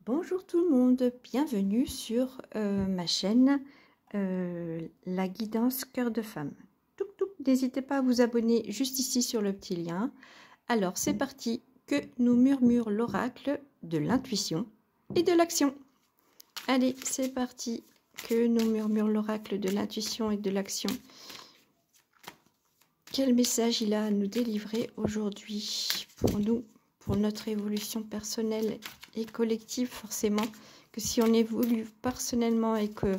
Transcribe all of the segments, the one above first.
Bonjour tout le monde, bienvenue sur ma chaîne La Guidance Cœur de Femme. N'hésitez pas à vous abonner juste ici sur le petit lien. Alors c'est parti, que nous murmure l'oracle de l'intuition et de l'action. Allez, c'est parti, que nous murmure l'oracle de l'intuition et de l'action. Quel message il a à nous délivrer aujourd'hui pour nous, pour notre évolution personnelle et collective, forcément que si on évolue personnellement et qu'on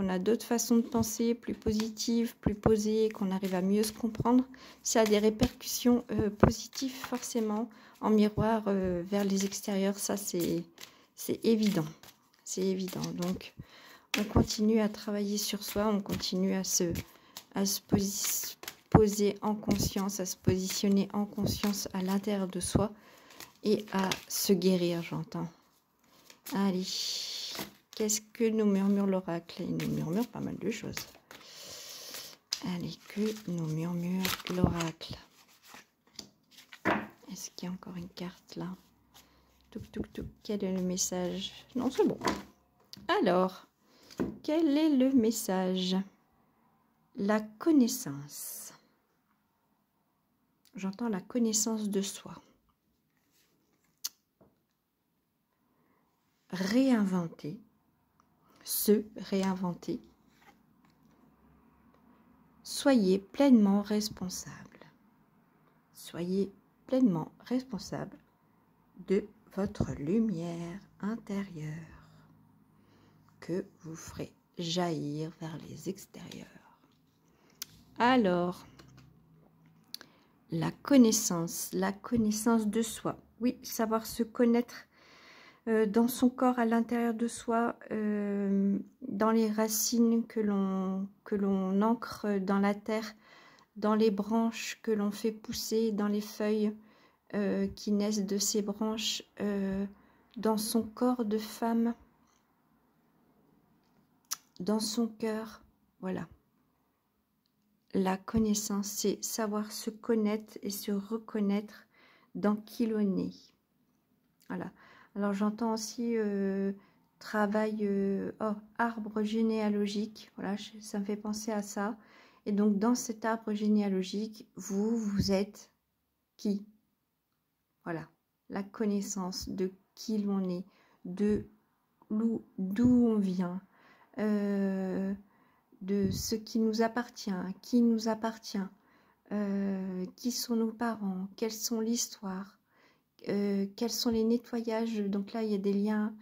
a d'autres façons de penser, plus positives, plus posées, qu'on arrive à mieux se comprendre, ça a des répercussions positives forcément en miroir vers les extérieurs. Ça c'est évident, c'est évident. Donc on continue à travailler sur soi, on continue à se poser en conscience, à se positionner en conscience à l'intérieur de soi et à se guérir, j'entends. Allez, qu'est-ce que nous murmure l'oracle? Il nous murmure pas mal de choses. Allez, que nous murmure l'oracle? Est-ce qu'il y a encore une carte là? Quel est le message? Non, c'est bon. Alors, quel est le message? La connaissance. J'entends la connaissance de soi. Réinventer, se réinventer. Soyez pleinement responsable. Soyez pleinement responsable de votre lumière intérieure que vous ferez jaillir vers les extérieurs. Alors, la connaissance de soi. Oui, savoir se connaître dans son corps, à l'intérieur de soi, dans les racines que l'on ancre dans la terre, dans les branches que l'on fait pousser, dans les feuilles qui naissent de ces branches, dans son corps de femme, dans son cœur, voilà. La connaissance, c'est savoir se connaître et se reconnaître dans qui l'on est. Voilà. Alors j'entends aussi travail, arbre généalogique. Voilà, ça me fait penser à ça. Et donc dans cet arbre généalogique, vous êtes qui? Voilà, la connaissance de qui l'on est, d'où on vient. De ce qui nous appartient, qui nous appartient, qui sont nos parents, quelles sont l'histoire, quels sont les nettoyages. Donc là, il y a des liens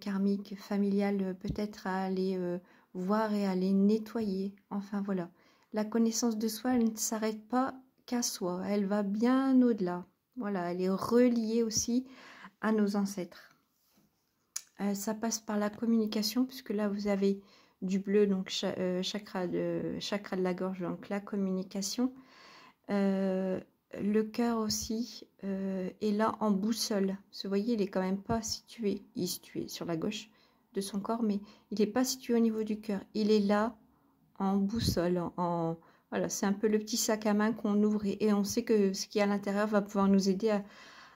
karmiques, familiales, peut-être à aller voir et à les nettoyer. Enfin, voilà. La connaissance de soi, elle ne s'arrête pas qu'à soi. Elle va bien au-delà. Voilà, elle est reliée aussi à nos ancêtres. Ça passe par la communication, puisque là, vous avez du bleu, donc chakra de la gorge, donc la communication. Le cœur aussi est là en boussole. Vous voyez, il est quand même pas situé, il est situé sur la gauche de son corps, mais il n'est pas situé au niveau du cœur. Il est là en boussole, voilà, c'est un peu le petit sac à main qu'on ouvre et on sait que ce qui est à l'intérieur va pouvoir nous aider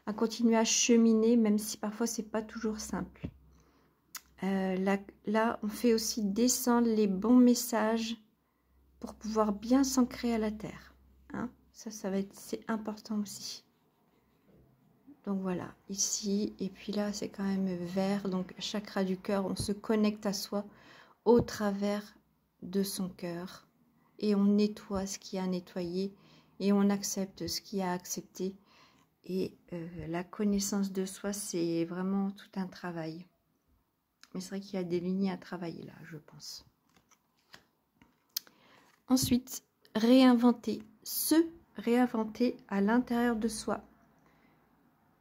à continuer à cheminer, même si parfois c'est pas toujours simple. Là, on fait aussi descendre les bons messages pour pouvoir bien s'ancrer à la terre. Hein, ça va être, c'est important aussi. Donc voilà, ici, et puis là, c'est quand même vert. Donc, chakra du cœur, on se connecte à soi au travers de son cœur. Et on nettoie ce qui a nettoyé. Et on accepte ce qui a accepté. Et la connaissance de soi, c'est vraiment tout un travail. Mais c'est vrai qu'il y a des lignes à travailler là, je pense. Ensuite, réinventer, se réinventer à l'intérieur de soi.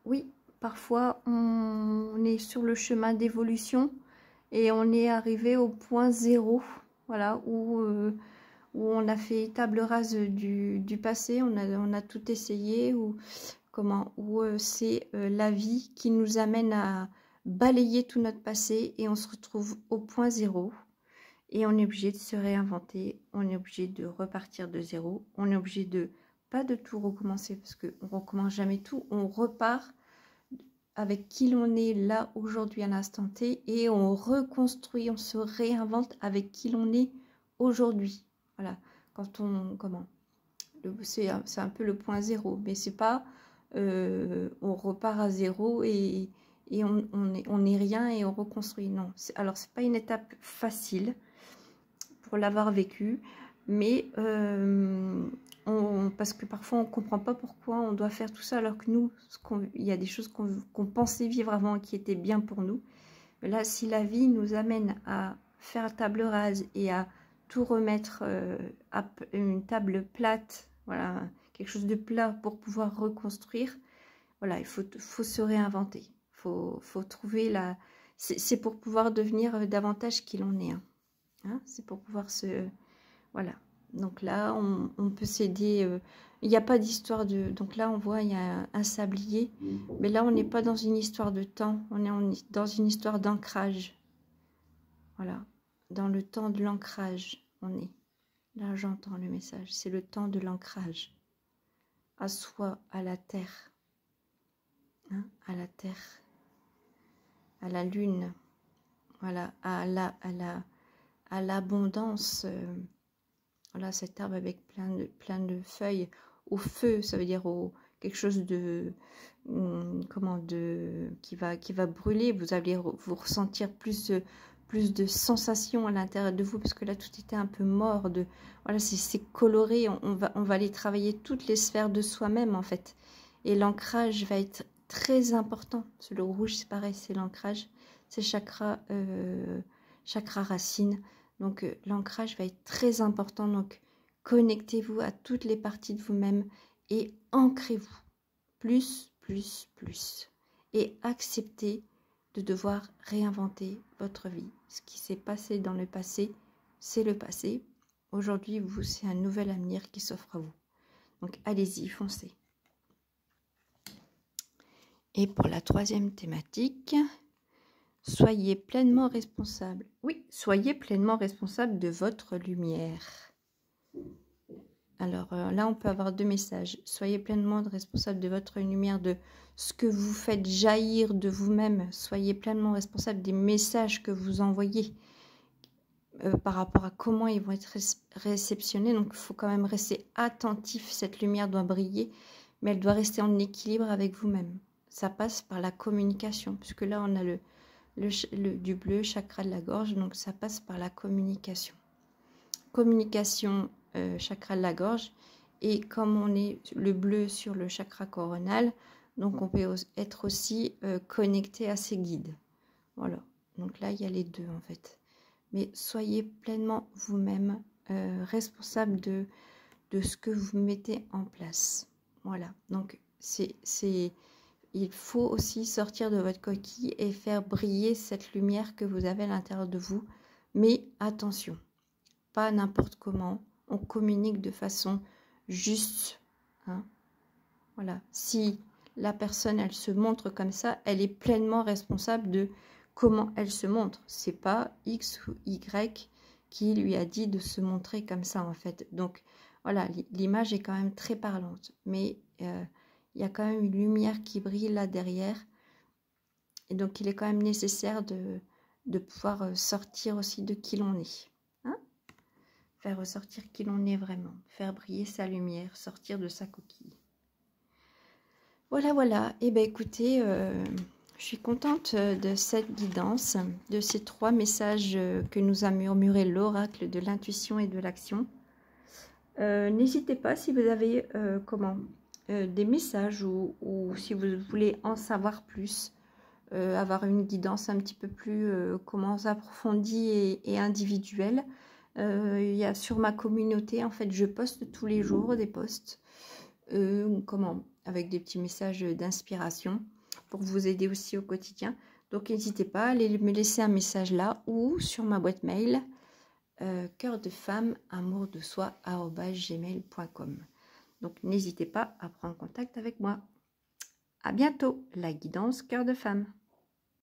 Oui, parfois on est sur le chemin d'évolution et on est arrivé au point zéro, voilà, où on a fait table rase du passé, on a tout essayé, ou c'est la vie qui nous amène à balayer tout notre passé et on se retrouve au point zéro et on est obligé de se réinventer, on est obligé de repartir de zéro, on est obligé de pas de tout recommencer parce qu'on ne recommence jamais tout, on repart avec qui l'on est là aujourd'hui à l'instant T et on reconstruit, on se réinvente avec qui l'on est aujourd'hui. Voilà, quand on, c'est un peu le point zéro, mais c'est pas, on repart à zéro et on est rien et on reconstruit. Non, alors c'est pas une étape facile pour l'avoir vécu, mais parce que parfois on comprend pas pourquoi on doit faire tout ça alors que nous, il y a des choses qu'on pensait vivre avant qui étaient bien pour nous. Mais là, si la vie nous amène à faire table rase et à tout remettre à une table plate, voilà, quelque chose de plat pour pouvoir reconstruire, voilà, il faut se réinventer. Faut trouver la... C'est pour pouvoir devenir davantage qui l'on est. Hein, c'est pour pouvoir se... Voilà. Donc là, on peut s'aider. Il n'y a pas d'histoire de... Donc là, on voit, il y a un sablier. Mais là, on n'est pas dans une histoire de temps. On est dans une histoire d'ancrage. Voilà. Dans le temps de l'ancrage, on est. Là, j'entends le message. C'est le temps de l'ancrage. À soi, à la terre. Hein, à la terre. À la lune. Voilà. À l'abondance. Voilà, cet arbre avec plein de feuilles au feu, ça veut dire quelque chose de qui va brûler. Vous allez vous ressentir plus de sensations à l'intérieur de vous parce que là tout était un peu mort. Voilà, c'est coloré. On va aller travailler toutes les sphères de soi-même en fait. Et l'ancrage va être très important. Parce que le rouge c'est pareil, c'est l'ancrage, c'est chakra racine. Donc, l'ancrage va être très important. Donc, connectez-vous à toutes les parties de vous-même et ancrez-vous. Plus. Et acceptez de devoir réinventer votre vie. Ce qui s'est passé dans le passé, c'est le passé. Aujourd'hui, c'est un nouvel avenir qui s'offre à vous. Donc, allez-y, foncez. Et pour la troisième thématique... Soyez pleinement responsable. Oui, soyez pleinement responsable de votre lumière. Alors là, on peut avoir deux messages. Soyez pleinement responsable de votre lumière, de ce que vous faites jaillir de vous-même. Soyez pleinement responsable des messages que vous envoyez par rapport à comment ils vont être réceptionnés. Donc, il faut quand même rester attentif. Cette lumière doit briller, mais elle doit rester en équilibre avec vous-même. Ça passe par la communication, puisque là, on a du bleu, chakra de la gorge, donc ça passe par la communication. Communication, chakra de la gorge, et comme on est le bleu sur le chakra coronal, donc on peut être aussi connecté à ses guides. Voilà, donc là il y a les deux en fait. Mais soyez pleinement vous-même responsable de ce que vous mettez en place. Voilà, donc il faut aussi sortir de votre coquille et faire briller cette lumière que vous avez à l'intérieur de vous. Mais attention, pas n'importe comment. On communique de façon juste. Hein. Voilà. Si la personne, elle se montre comme ça, elle est pleinement responsable de comment elle se montre. C'est pas X ou Y qui lui a dit de se montrer comme ça, en fait. Donc, voilà, l'image est quand même très parlante. Mais... il y a quand même une lumière qui brille là derrière. Et donc, il est quand même nécessaire de pouvoir sortir aussi de qui l'on est. Hein, faire ressortir qui l'on est vraiment. Faire briller sa lumière, sortir de sa coquille. Voilà, voilà. Et bien, écoutez, je suis contente de cette guidance, de ces 3 messages que nous a murmuré l'oracle de l'intuition et de l'action. N'hésitez pas si vous avez des messages ou si vous voulez en savoir plus, avoir une guidance un petit peu plus approfondie et individuelle. Il y a sur ma communauté, en fait, je poste tous les jours des posts avec des petits messages d'inspiration pour vous aider aussi au quotidien. Donc, n'hésitez pas à aller me laisser un message là ou sur ma boîte mail cœur de femme amour de soi @gmail.com. Donc n'hésitez pas à prendre contact avec moi. À bientôt, la guidance cœur de femme.